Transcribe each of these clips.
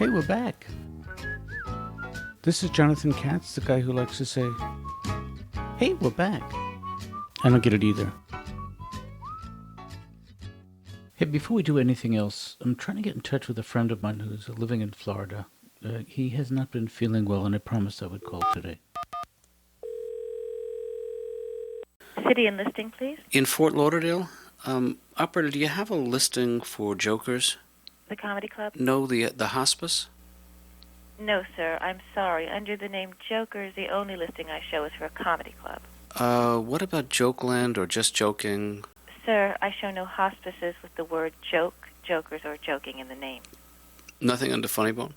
Hey, we're back. This is Jonathan Katz, the guy who likes to say, hey, we're back. I don't get it either. Hey, before we do anything else, I'm trying to get in touch with a friend of mine who's living in Florida. He has not been feeling well, and I promised I would call today. City and listing, please. In Fort Lauderdale, operator, do you have a listing for Jokers? The Comedy Club? No, the hospice? No, sir. I'm sorry. Under the name Jokers, the only listing I show is for a comedy club. What about Jokeland or Just Joking? Sir, I show no hospices with the word joke, jokers, or joking in the name. Nothing under Funny Bone?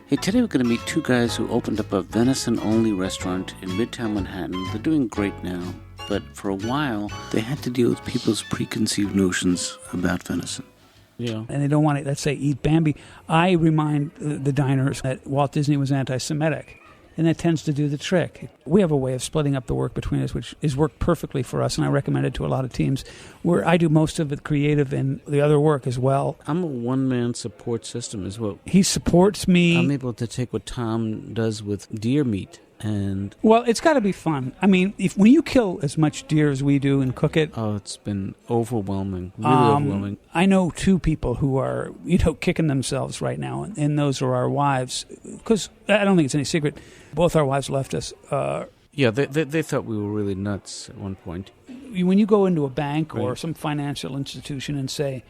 Hey, today we're going to meet two guys who opened up a venison-only restaurant in Midtown Manhattan. They're doing great now, but for a while, they had to deal with people's preconceived notions about venison. Yeah. And they don't want to, let's say, eat Bambi. I remind the diners that Walt Disney was anti-Semitic, and that tends to do the trick. We have a way of splitting up the work between us, which has worked perfectly for us, and I recommend it to a lot of teams, where I do most of the creative and the other work as well. I'm a one-man support system as well. He supports me. I'm able to take what Tom does with deer meat and... Well, it's got to be fun. I mean, when you kill as much deer as we do and cook it... Oh, it's been overwhelming, really overwhelming. I know two people who are, kicking themselves right now, and those are our wives, because I don't think it's any secret. Both our wives left us. Yeah, they thought we were really nuts at one point. When you go into a bank or Right. some financial institution and say,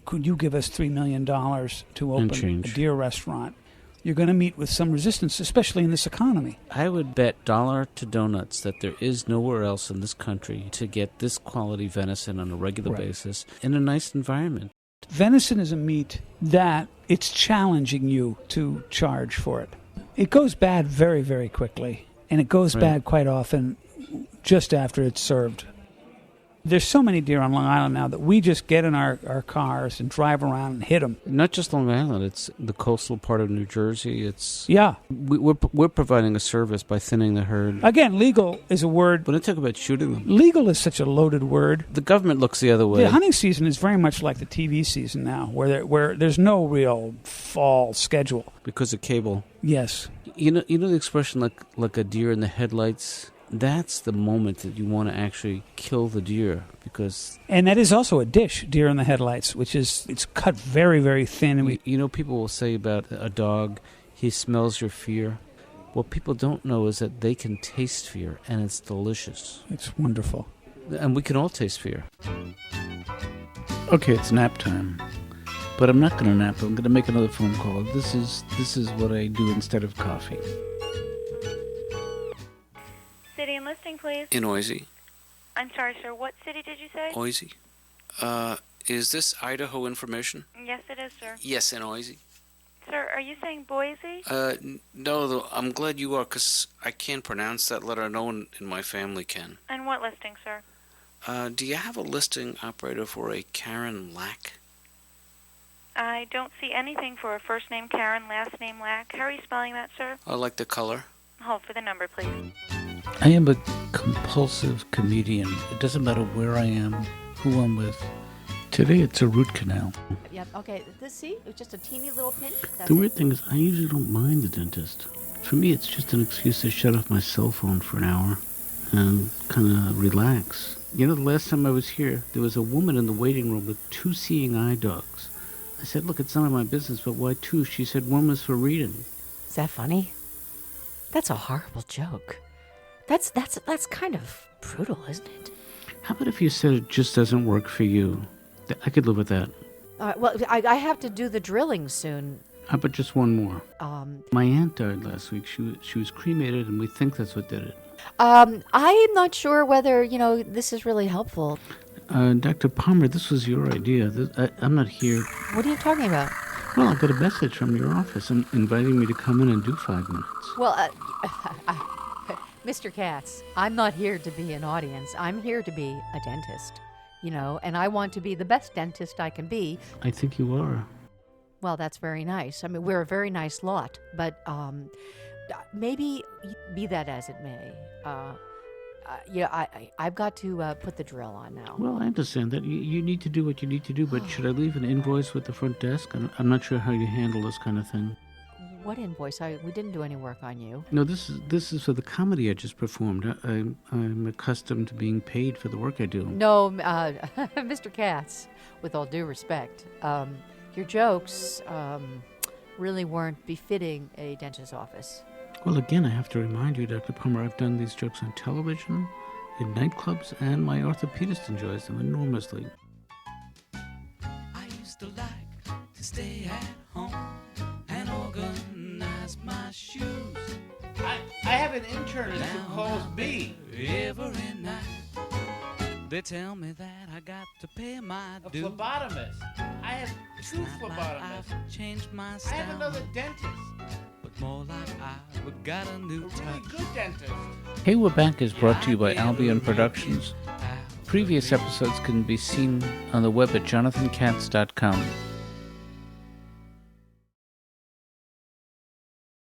could you give us $3 million to open a deer restaurant, you're going to meet with some resistance, especially in this economy. I would bet dollar to donuts that there is nowhere else in this country to get this quality venison on a regular basis in a nice environment. Venison is a meat that it's challenging you to charge for it. It goes bad very, very quickly, and it goes bad quite often just after it's served. There's so many deer on Long Island now that we just get in our cars and drive around and hit them. Not just Long Island, it's the coastal part of New Jersey. It's we're providing a service by thinning the herd. Again, legal is a word. When I talk about shooting them, legal is such a loaded word. The government looks the other way. The hunting season is very much like the TV season now, where there's no real fall schedule because of cable. Yes. You know the expression like a deer in the headlights. That's the moment that you want to actually kill the deer because... And that is also a dish, deer in the headlights, which is, it's cut very, very thin. And people will say about a dog, he smells your fear. What people don't know is that they can taste fear, and it's delicious. It's wonderful. And we can all taste fear. Okay, it's nap time. But I'm not going to nap. I'm going to make another phone call. This is what I do instead of coffee. City and listing, please. In Oise. I'm sorry, sir. What city did you say? Oise. Is this Idaho information? Yes, it is, sir. Yes, in Oise. Sir, are you saying Boise? No, though, I'm glad you are, because I can't pronounce that letter. No one in my family can. And what listing, sir? Do you have a listing, operator, for a Karen Lack? I don't see anything for a first name Karen, last name Lack. How are you spelling that, sir? I like the color. Hold for the number, please. I am a compulsive comedian. It doesn't matter where I am, who I'm with. Today it's a root canal. Yep, okay. See? It's just a teeny little pinch. That's The weird thing is I usually don't mind the dentist. For me, it's just an excuse to shut off my cell phone for an hour and kind of relax. The last time I was here, there was a woman in the waiting room with 2 seeing eye dogs. I said, look, it's none of my business, but why 2? She said 1 was for reading. Is that funny? That's a horrible joke. That's kind of brutal, isn't it? How about if you said it just doesn't work for you? I could live with that. Well, I have to do the drilling soon. How about just 1 more? My aunt died last week. She was cremated, and we think that's what did it. I'm not sure whether, this is really helpful. Dr. Palmer, this was your idea. I'm not here. What are you talking about? Well, I got a message from your office inviting me to come in and do 5 minutes. Well, Mr. Katz, I'm not here to be an audience. I'm here to be a dentist, and I want to be the best dentist I can be. I think you are. Well, that's very nice. I mean, we're a very nice lot, but maybe be that as it may. I've got to put the drill on now. Well, I understand that. You need to do what you need to do, but should I leave an invoice with the front desk? I'm not sure how you handle this kind of thing. What invoice? We didn't do any work on you. No, this is for the comedy I just performed. I'm accustomed to being paid for the work I do. No, Mr. Katz, with all due respect, your jokes really weren't befitting a dentist's office. Well, again, I have to remind you, Dr. Palmer, I've done these jokes on television, in nightclubs, and my orthopedist enjoys them enormously. I used to like to stay at home and organize my shoes. I have an internist who calls me. Every night they tell me that I got to pay my A dues. phlebotomist. I have two phlebotomists. I've changed my I style, have another dentist. but more like I got a new A really touch. good dentist. Hey, We're Back is brought to you by Albion Productions. Previous episodes can be seen on the web at jonathankatz.com.